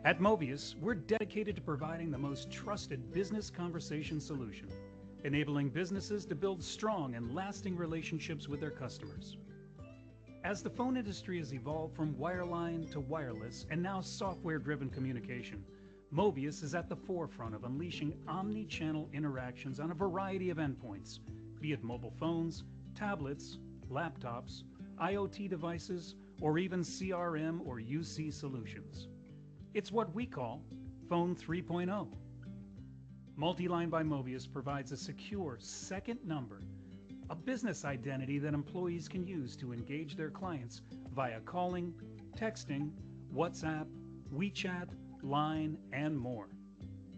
At Movius, we're dedicated to providing the most trusted business conversation solution, enabling businesses to build strong and lasting relationships with their customers. As the phone industry has evolved from wireline to wireless and now software-driven communication, Movius is at the forefront of unleashing omni-channel interactions on a variety of endpoints, be it mobile phones, tablets, laptops, IoT devices, or even CRM or UC solutions. It's what we call Phone 3.0. Multiline by Movius provides a secure second number, a business identity that employees can use to engage their clients via calling, texting, WhatsApp, WeChat, Line, and more.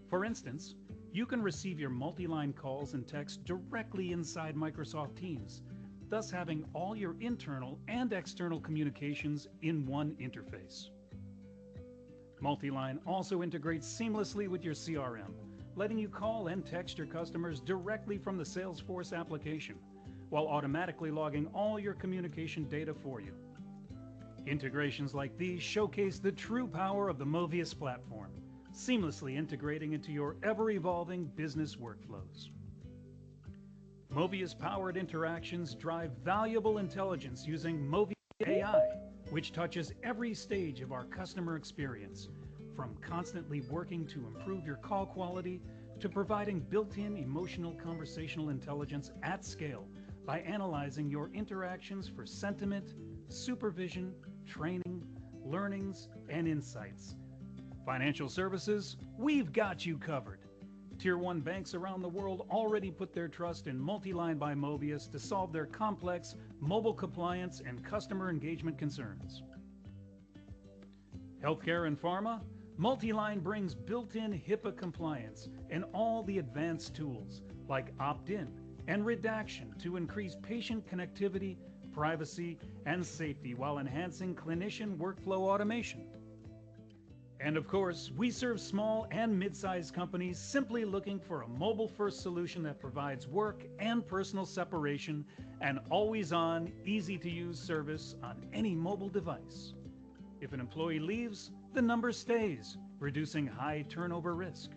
For instance, you can receive your multi-line calls and texts directly inside Microsoft Teams, thus having all your internal and external communications in one interface. Multiline also integrates seamlessly with your CRM, letting you call and text your customers directly from the Salesforce application, while automatically logging all your communication data for you. Integrations like these showcase the true power of the Movius platform, seamlessly integrating into your ever-evolving business workflows. Movius-powered interactions drive valuable intelligence using Movius AI, which touches every stage of our customer experience, from constantly working to improve your call quality to providing built-in emotional conversational intelligence at scale by analyzing your interactions for sentiment, supervision, training, learnings, and insights. Financial services, we've got you covered. Tier 1 banks around the world already put their trust in Multiline by Movius to solve their complex mobile compliance and customer engagement concerns. Healthcare and pharma, Multiline brings built-in HIPAA compliance and all the advanced tools like opt-in and redaction to increase patient connectivity, privacy, and safety while enhancing clinician workflow automation. And of course, we serve small and mid-sized companies simply looking for a mobile-first solution that provides work and personal separation and always-on, easy-to-use service on any mobile device. If an employee leaves, the number stays, reducing high turnover risk.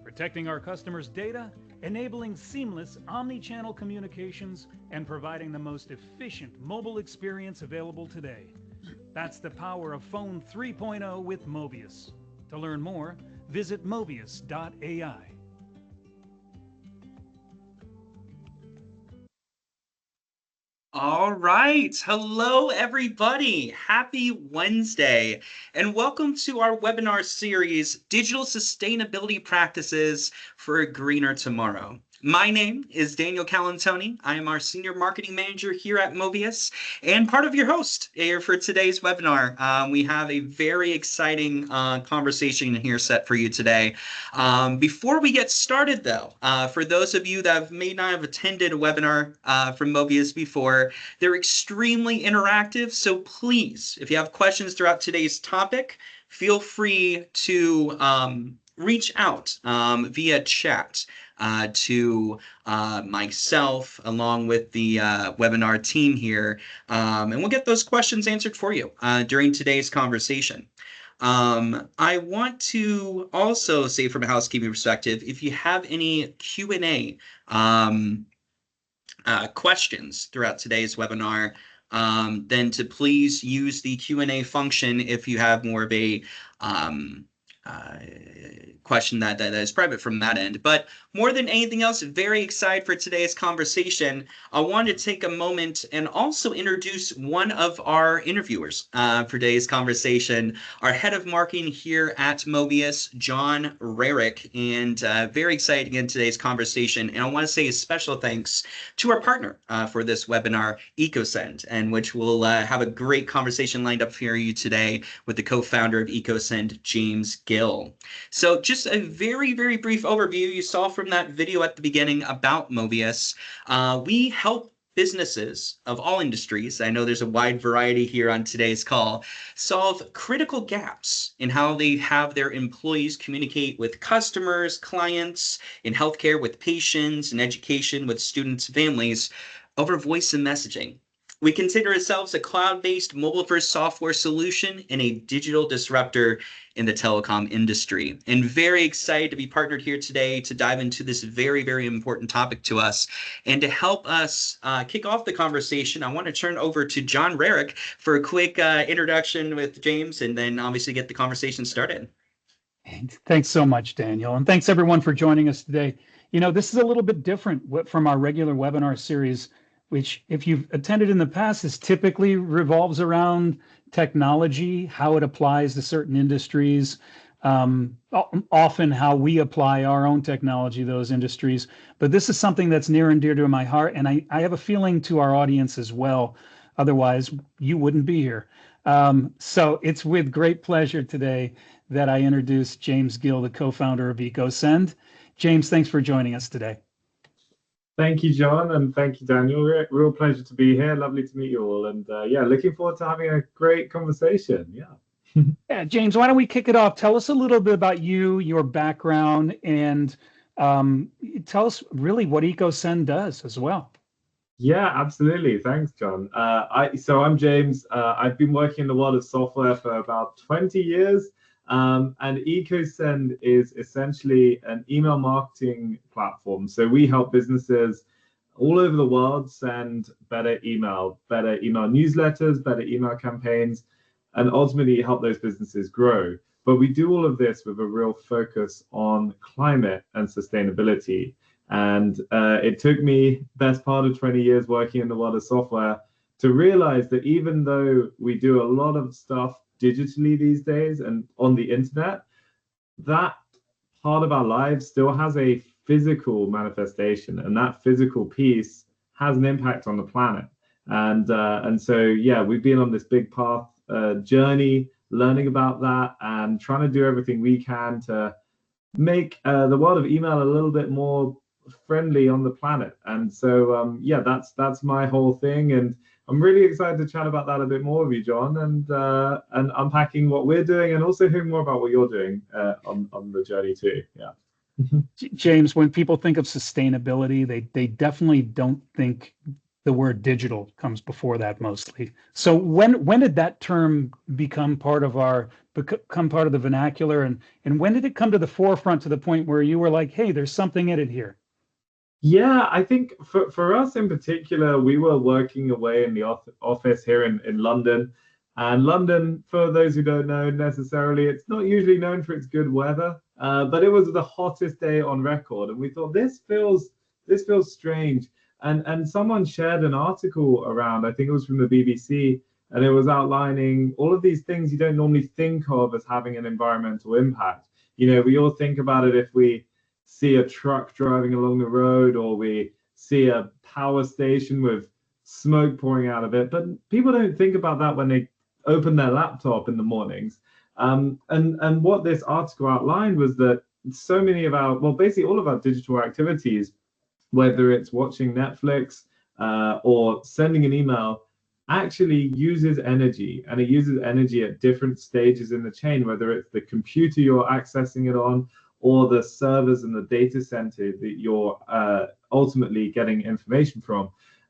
Protecting our customers' data, enabling seamless omni-channel communications, and providing the most efficient mobile experience available today. That's the power of Phone 3.0 with Movius. To learn more, visit movius.ai. All right. Hello, everybody. Happy Wednesday, and welcome to our webinar series, Digital Sustainability Practices for a Greener Tomorrow. My name is Daniel Calantoni. I am our Senior Marketing Manager here at Movius and part of your host here for today's webinar. We have a very exciting conversation here set for you today. Before we get started, though, for those of you that may not have attended a webinar from Movius before, they're extremely interactive. So please, if you have questions throughout today's topic, feel free to reach out via chat to myself along with the webinar team here, and we'll get those questions answered for you during today's conversation. I want to also say from a housekeeping perspective, if you have any Q&A questions throughout today's webinar, then to please use the Q&A function if you have more of a question that is private from that end. But more than anything else, very excited for today's conversation. I wanted to take a moment and also introduce one of our interviewers for today's conversation, our head of marketing here at Movius, John Rarick, and very excited to get into today's conversation. And I want to say a special thanks to our partner for this webinar, EcoSend, and which will have a great conversation lined up for you today with the co-founder of EcoSend, James Gill. So just a very, very brief overview you saw from that video at the beginning about Movius. We help businesses of all industries, I know there's a wide variety here on today's call, solve critical gaps in how they have their employees communicate with customers, clients, in healthcare with patients, in education with students and families over voice and messaging. We consider ourselves a cloud-based mobile-first software solution and a digital disruptor in the telecom industry. And very excited to be partnered here today to dive into this very, very important topic to us. And to help us kick off the conversation, I want to turn over to John Rarick for a quick introduction with James, and then obviously get the conversation started. Thanks so much, Daniel. And thanks everyone for joining us today. This is a little bit different from our regular webinar series, which if you've attended in the past, is typically revolves around technology, how it applies to certain industries, often how we apply our own technology to those industries. But this is something that's near and dear to my heart, and I have a feeling to our audience as well. Otherwise, you wouldn't be here. So it's with great pleasure today that I introduce James Gill, the co-founder of EcoSend. James, thanks for joining us today. Thank you, John, and thank you, Daniel. Real pleasure to be here. Lovely to meet you all. And yeah, looking forward to having a great conversation. Yeah. Yeah, James, why don't we kick it off? Tell us a little bit about you, your background, and tell us really what EcoSend does as well. Yeah, absolutely. Thanks, John. So I'm James. I've been working in the world of software for about 20 years. And EcoSend is essentially an email marketing platform. So we help businesses all over the world send better email newsletters, better email campaigns, and ultimately help those businesses grow. But we do all of this with a real focus on climate and sustainability. And it took me best part of 20 years working in the world of software to realize that even though we do a lot of stuff digitally these days and on the internet, that part of our lives still has a physical manifestation, and that physical piece has an impact on the planet. And so yeah, we've been on this big path journey, learning about that and trying to do everything we can to make the world of email a little bit more friendly on the planet. And so yeah, that's my whole thing, and I'm really excited to chat about that a bit more with you, John, and unpacking what we're doing and also hearing more about what you're doing on the journey too. Yeah. James, when people think of sustainability, they definitely don't think the word digital comes before that mostly. So when did that term become part of the vernacular, and when did it come to the forefront to the point where you were like, hey, there's something in it here? Yeah, I think for us in particular, we were working away in the office here in London. And London, for those who don't know necessarily, it's not usually known for its good weather, but it was the hottest day on record. And we thought, this feels strange. And someone shared an article around, I think it was from the BBC, and it was outlining all of these things you don't normally think of as having an environmental impact. We all think about it if we see a truck driving along the road, or we see a power station with smoke pouring out of it. But people don't think about that when they open their laptop in the mornings. And what this article outlined was that so many of basically all of our digital activities, whether it's watching Netflix or sending an email, actually uses energy, and it uses energy at different stages in the chain, whether it's the computer you're accessing it on, or the servers and the data center that you're ultimately getting information from.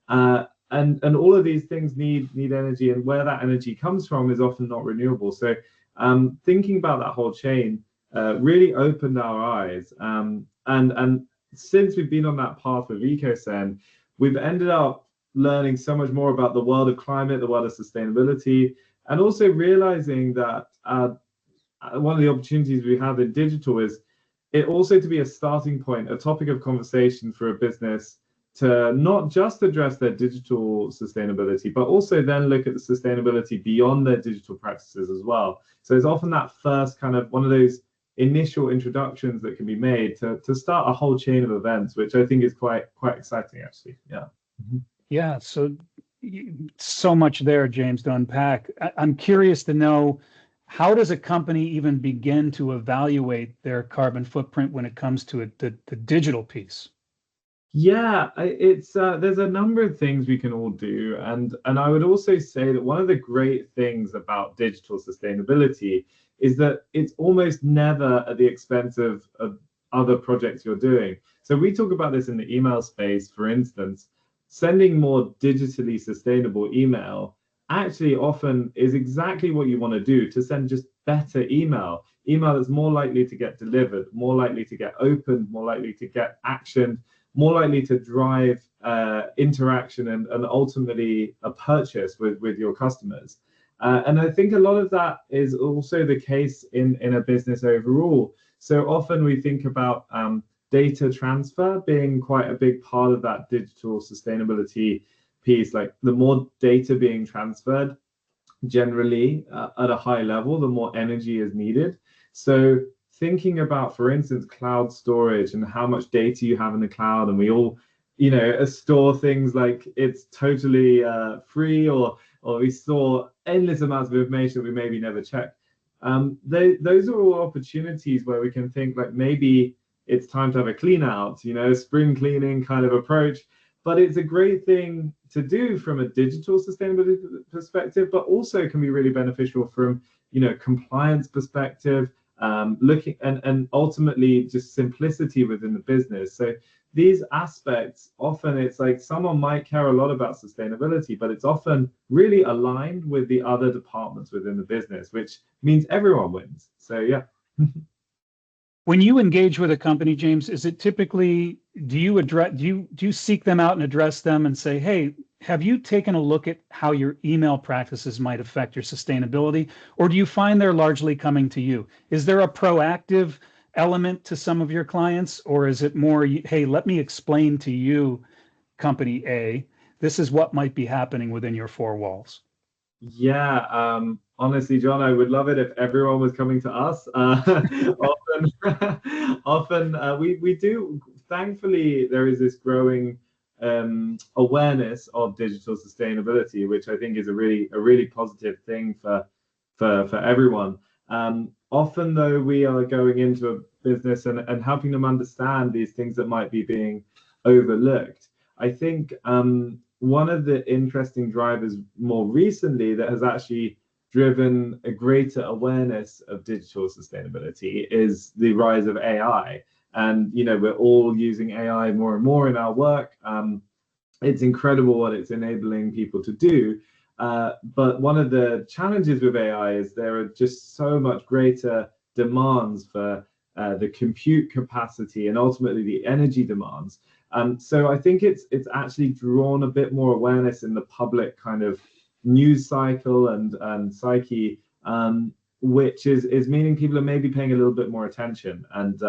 And all of these things need energy, and where that energy comes from is often not renewable. So thinking about that whole chain really opened our eyes. And since we've been on that path with EcoSend, we've ended up learning so much more about the world of climate, the world of sustainability, and also realizing that one of the opportunities we have in digital is it also to be a starting point, a topic of conversation for a business to not just address their digital sustainability, but also then look at the sustainability beyond their digital practices as well. So it's often that first kind of one of those initial introductions that can be made to start a whole chain of events, which I think is quite exciting, actually. Yeah. Mm-hmm. Yeah. So much there, James, to unpack. I'm curious to know, how does a company even begin to evaluate their carbon footprint when it comes to the digital piece? Yeah, it's there's a number of things we can all do, and I would also say that one of the great things about digital sustainability is that it's almost never at the expense of other projects you're doing. So we talk about this in the email space, for instance. sending more digitally sustainable email actually often is exactly what you want to do, to send just better email that's more likely to get delivered, more likely to get opened, more likely to get actioned, more likely to drive interaction and ultimately a purchase with your customers. And I think a lot of that is also the case in a business overall. So often we think about data transfer being quite a big part of that digital sustainability piece. Like the more data being transferred, generally at a high level, the more energy is needed. So thinking about, for instance, cloud storage and how much data you have in the cloud, and we all, store things like it's totally free, or we store endless amounts of information that we maybe never check. Those are all opportunities where we can think like maybe it's time to have a clean out, spring cleaning kind of approach. But it's a great thing to do from a digital sustainability perspective, but also can be really beneficial from, compliance perspective, looking and ultimately just simplicity within the business. So these aspects, often it's like someone might care a lot about sustainability, but it's often really aligned with the other departments within the business, which means everyone wins. So yeah. When you engage with a company, James, is it typically, do you seek them out and address them and say, hey, have you taken a look at how your email practices might affect your sustainability? Or do you find they're largely coming to you? Is there a proactive element to some of your clients, or is it more, hey, let me explain to you, company A, this is what might be happening within your four walls? Yeah, honestly, John, I would love it if everyone was coming to us. Often we do. Thankfully, there is this growing awareness of digital sustainability, which I think is a really positive thing for everyone. Often, though, we are going into a business and helping them understand these things that might be being overlooked. I think one of the interesting drivers more recently that has actually driven a greater awareness of digital sustainability is the rise of AI. And, we're all using AI more and more in our work. It's incredible what it's enabling people to do. But one of the challenges with AI is there are just so much greater demands for the compute capacity and ultimately the energy demands. So I think it's actually drawn a bit more awareness in the public kind of news cycle and psyche, which is meaning people are maybe paying a little bit more attention. And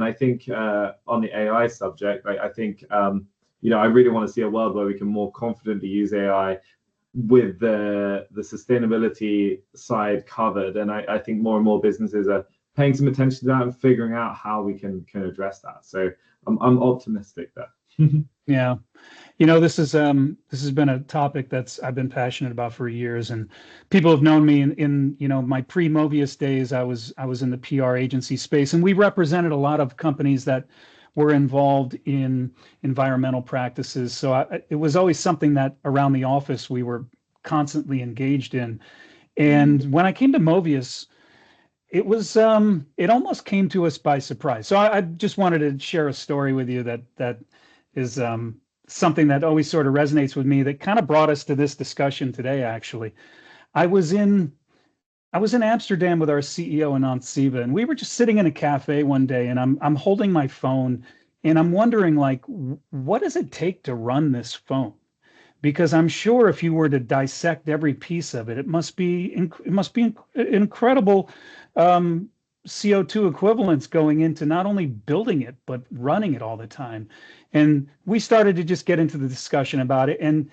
I think on the AI subject, I think I really want to see a world where we can more confidently use AI with the sustainability side covered. And I think more and more businesses are paying some attention to that and figuring out how we can address that. So I'm optimistic there. Yeah. This has been a topic I've been passionate about for years, and people have known me in my pre-Movius days. I was in the PR agency space, and we represented a lot of companies that were involved in environmental practices. So it was always something that around the office we were constantly engaged in. And when I came to Movius, it was it almost came to us by surprise. So I just wanted to share a story with you that is something that always sort of resonates with me, that kind of brought us to this discussion today. Actually, I was in Amsterdam with our CEO, Anant Siva, and we were just sitting in a cafe one day, and I'm holding my phone, and I'm wondering, like, what does it take to run this phone? Because I'm sure if you were to dissect every piece of it, it must be incredible CO2 equivalents going into not only building it, but running it all the time. And we started to just get into the discussion about it, and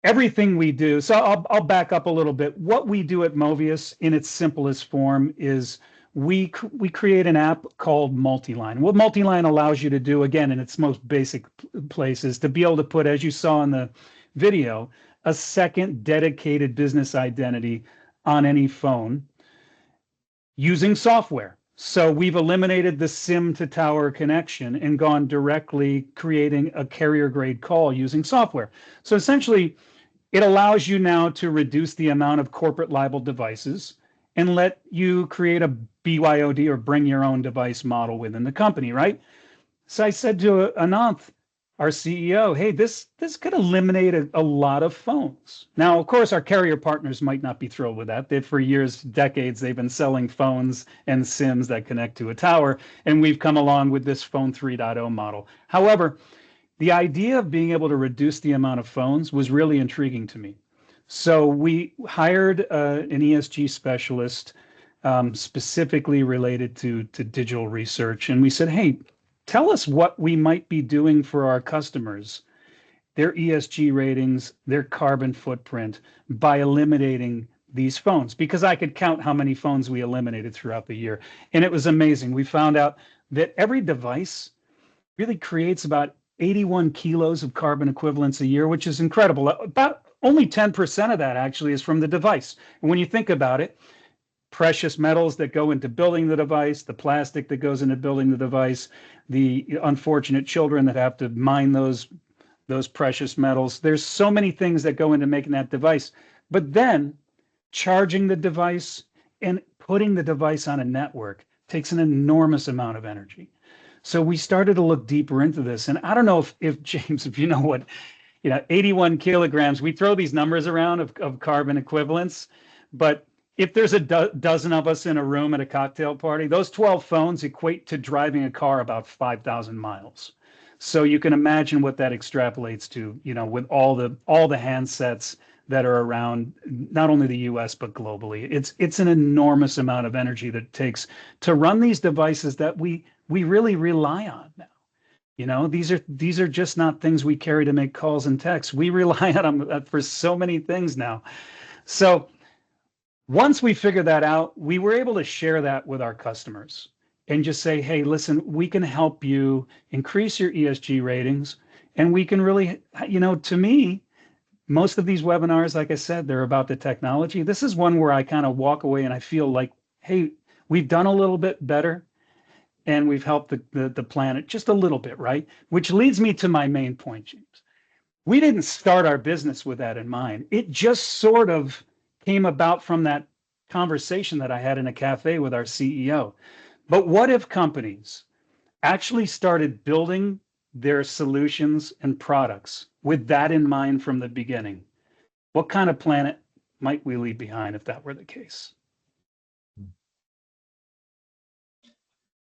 everything we do. So I'll back up a little bit. What we do at Movius in its simplest form is we create an app called Multiline. What Multiline allows you to do, again, in its most basic place, is to be able to put, as you saw in the video, a second dedicated business identity on any phone using software. So we've eliminated the SIM to tower connection and gone directly creating a carrier grade call using software. So essentially, it allows you now to reduce the amount of corporate liable devices and let you create a BYOD, or bring your own device model, within the company, right? So I said to Ananth, our CEO, hey, this could eliminate a lot of phones. Now, of course, our carrier partners might not be thrilled with that. For years, decades, they've been selling phones and SIMs that connect to a tower, and we've come along with this phone 3.0 model. However, the idea of being able to reduce the amount of phones was really intriguing to me. So we hired an ESG specialist specifically related to digital research. And we said, hey, tell us what we might be doing for our customers, their ESG ratings, their carbon footprint by eliminating these phones, because I could count how many phones we eliminated throughout the year. And it was amazing. We found out that every device really creates about 81 kilos of carbon equivalents a year, which is incredible. About only 10% of that actually is from the device. And when you think about it, precious metals that go into building the device, the plastic that goes into building the device, the unfortunate children that have to mine those precious metals. There's so many things that go into making that device. But then charging the device and putting the device on a network takes an enormous amount of energy. So we started to look deeper into this. And I don't know if James, if you know what, 81 kilograms, we throw these numbers around of carbon equivalents, but if there's a dozen of us in a room at a cocktail party, those 12 phones equate to driving a car about 5,000 miles. So you can imagine what that extrapolates to, with all the handsets that are around, not only the US, but globally. It's an enormous amount of energy that it takes to run these devices that we really rely on now. These are just not things we carry to make calls and texts. We rely on them for so many things now. So once we figured that out, we were able to share that with our customers and just say, hey, listen, we can help you increase your ESG ratings. And we can really, to me, most of these webinars, like I said, they're about the technology. This is one where I kind of walk away and I feel like, hey, we've done a little bit better and we've helped the planet just a little bit, right? Which leads me to my main point, James. We didn't start our business with that in mind. It just sort of came about from that conversation that I had in a cafe with our CEO. But what if companies actually started building their solutions and products with that in mind from the beginning? What kind of planet might we leave behind if that were the case?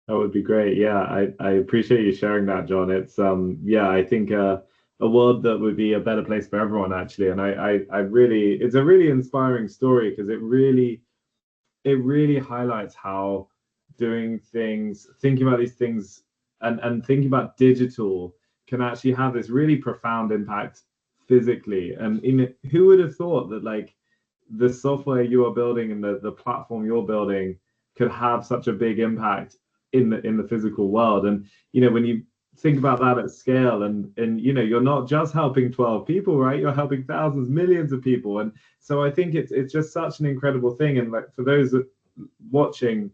That would be great. Yeah, I appreciate you sharing that, John. It's I think a world that would be a better place for everyone, actually. And I really, it's a really inspiring story because it really highlights how doing things, thinking about these things and thinking about digital can actually have this really profound impact physically. And who would have thought that like the software you are building and the platform you're building could have such a big impact in the physical world? And when you think about that at scale, and you're not just helping 12 people, right? You're helping thousands, millions of people. And so I think it's just such an incredible thing. And like for those that watching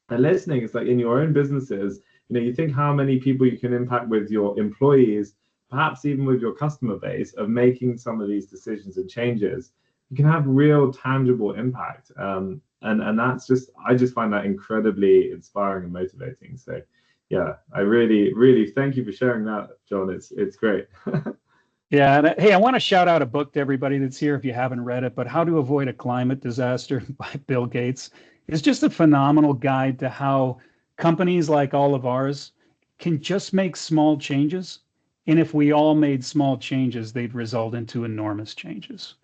and listening, it's like in your own businesses, you think how many people you can impact with your employees, perhaps even with your customer base, of making some of these decisions and changes. You can have real tangible impact. And that's I just find that incredibly inspiring and motivating. So yeah, I really, really thank you for sharing that, John. It's great. Yeah. And hey, I want to shout out a book to everybody that's here if you haven't read it, but How to Avoid a Climate Disaster by Bill Gates is just a phenomenal guide to how companies like all of ours can just make small changes. And if we all made small changes, they'd result into enormous changes.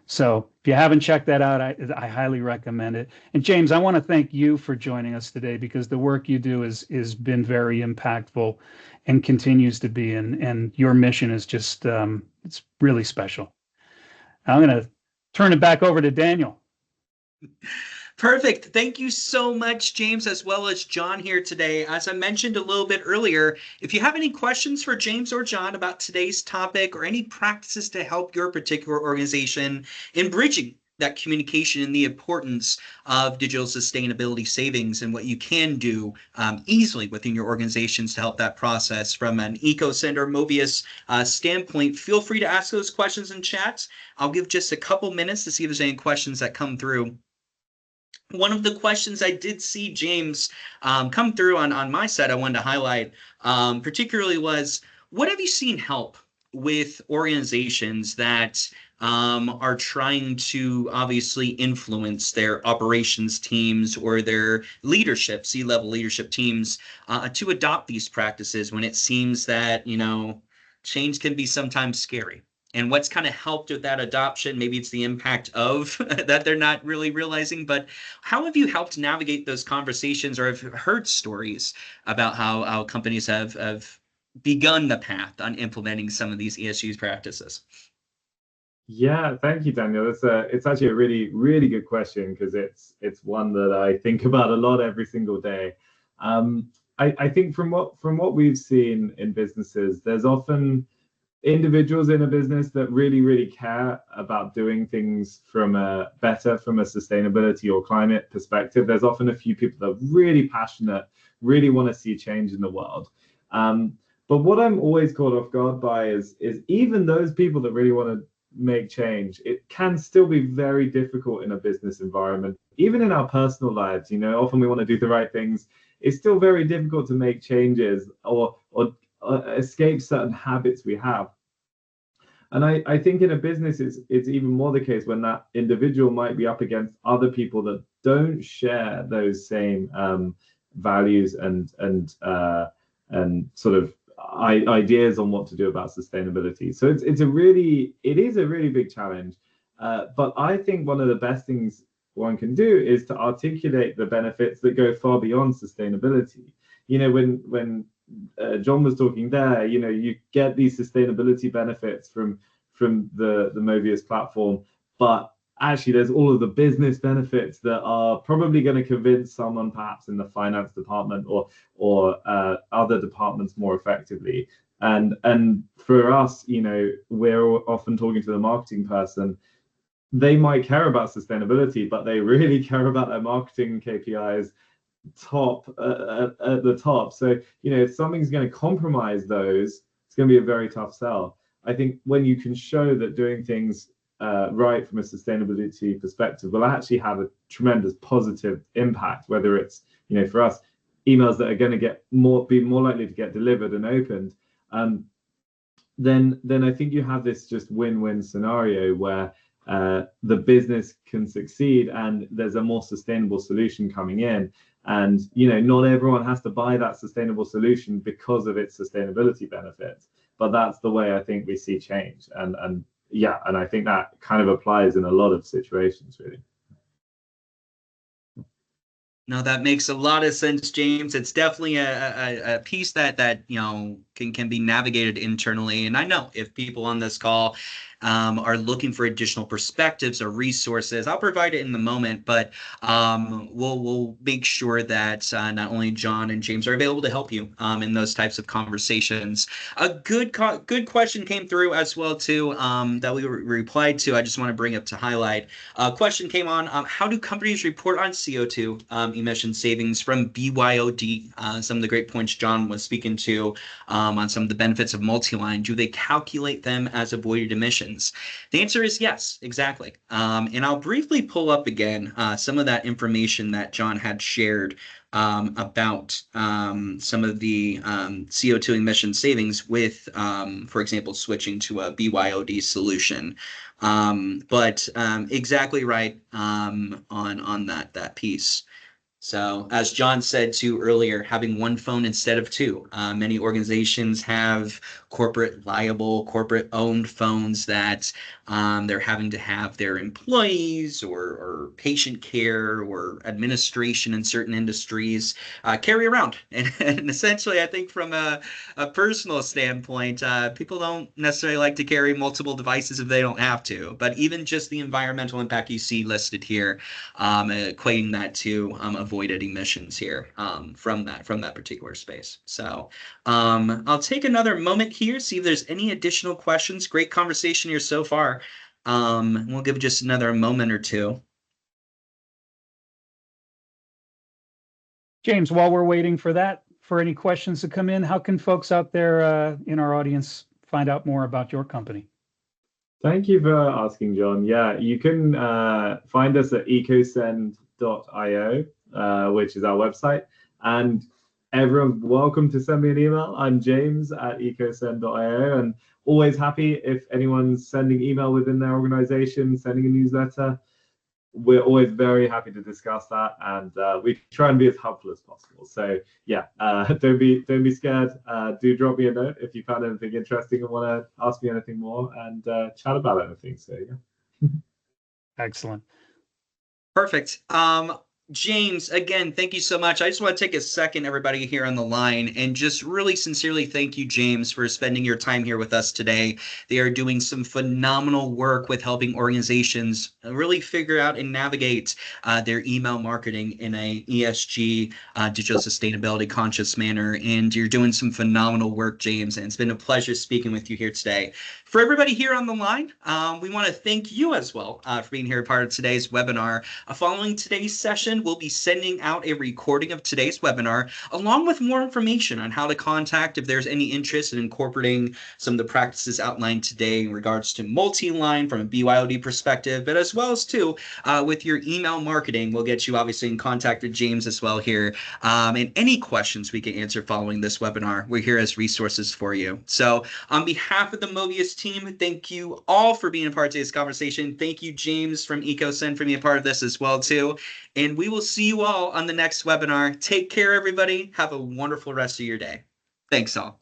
So if you haven't checked that out, I highly recommend it. And James, I want to thank you for joining us today because the work you do is been very impactful and continues to be. And your mission is just, it's really special. I'm going to turn it back over to Daniel. Perfect. Thank you so much, James, as well as John here today. As I mentioned a little bit earlier, if you have any questions for James or John about today's topic or any practices to help your particular organization in bridging that communication and the importance of digital sustainability savings and what you can do easily within your organizations to help that process from an EcoSend or Movius standpoint, feel free to ask those questions in chat. I'll give just a couple minutes to see if there's any questions that come through. One of the questions I did see, James, come through on my side I wanted to highlight particularly was, what have you seen help with organizations that are trying to obviously influence their operations teams or their leadership, C-level leadership teams, to adopt these practices when it seems that, change can be sometimes scary? And what's kind of helped with that adoption? Maybe it's the impact of that they're not really realizing, but how have you helped navigate those conversations, or have heard stories about how companies have begun the path on implementing some of these ESG practices? Yeah, thank you, Daniel. It's actually a really, really good question, because it's one that I think about a lot every single day. I think from what we've seen in businesses, there's often individuals in a business that really, really care about doing things from a sustainability or climate perspective. There's often a few people that are really passionate, really want to see change in the world. But what I'm always caught off guard by is even those people that really want to make change, it can still be very difficult in a business environment. Even in our personal lives, often we want to do the right things. It's still very difficult to make changes or escape certain habits we have. And I think in a business, it's even more the case when that individual might be up against other people that don't share those same values and sort of ideas on what to do about sustainability. So it is a really big challenge. But I think one of the best things one can do is to articulate the benefits that go far beyond sustainability. When John was talking there, you get these sustainability benefits from the Movius platform, but actually there's all of the business benefits that are probably going to convince someone perhaps in the finance department or other departments more effectively. And for us, we're often talking to the marketing person. They might care about sustainability, but they really care about their marketing KPIs at the top. So if something's going to compromise those, it's going to be a very tough sell. I think when you can show that doing things right from a sustainability perspective will actually have a tremendous positive impact, whether it's for us, emails that are going to be more likely to get delivered and opened, then I think you have this just win-win scenario where the business can succeed and there's a more sustainable solution coming in. And not everyone has to buy that sustainable solution because of its sustainability benefits, but that's the way I think we see change. And I think that kind of applies in a lot of situations, really. No, that makes a lot of sense, James. It's definitely a piece that can be navigated internally. And I know if people on this call are looking for additional perspectives or resources, I'll provide it in the moment, but we'll make sure that not only John and James are available to help you in those types of conversations. A good question came through as well too, that we replied to. I just want to bring up to highlight. A question came on, how do companies report on CO2 emission savings from BYOD? Some of the great points John was speaking to on some of the benefits of multi-line. Do they calculate them as avoided emissions? The answer is yes, exactly. And I'll briefly pull up again some of that information that John had shared about some of the CO2 emission savings with, for example, switching to a BYOD solution. But exactly right on that piece. So as John said too earlier, having one phone instead of two. Many organizations have corporate owned phones that they're having to have their employees or patient care or administration in certain industries carry around. And essentially, I think from a personal standpoint, people don't necessarily like to carry multiple devices if they don't have to. But even just the environmental impact you see listed here, equating that to avoided emissions here from that particular space. So I'll take another moment here, see if there's any additional questions. Great conversation here so far. We'll give just another moment or two. James, while we're waiting for any questions to come in, how can folks out there in our audience find out more about your company? Thank you for asking, John. Yeah, you can find us at ecosend.io, which is our website. And everyone's welcome to send me an email. I'm james@ecosend.io, and always happy if anyone's sending email within their organization, sending a newsletter. We're always very happy to discuss that, and we try and be as helpful as possible. So yeah, don't be scared. Do drop me a note if you found anything interesting and want to ask me anything more and chat about anything. So yeah. Excellent. Perfect. James, again, thank you so much. I just want to take a second, everybody here on the line, and just really sincerely thank you, James, for spending your time here with us today. They are doing some phenomenal work with helping organizations really figure out and navigate their email marketing in a ESG, digital sustainability conscious manner. And you're doing some phenomenal work, James, and it's been a pleasure speaking with you here today. For everybody here on the line, we want to thank you as well for being here, part of today's webinar. Following today's session, we'll be sending out a recording of today's webinar, along with more information on how to contact if there's any interest in incorporating some of the practices outlined today in regards to multi-line from a BYOD perspective, but as well as too, with your email marketing, we'll get you obviously in contact with James as well here. And any questions we can answer following this webinar, we're here as resources for you. So on behalf of the Movius team, thank you all for being a part of today's conversation. Thank you, James from EcoSend, for being a part of this as well too. And we will see you all on the next webinar. Take care, everybody. Have a wonderful rest of your day. Thanks all.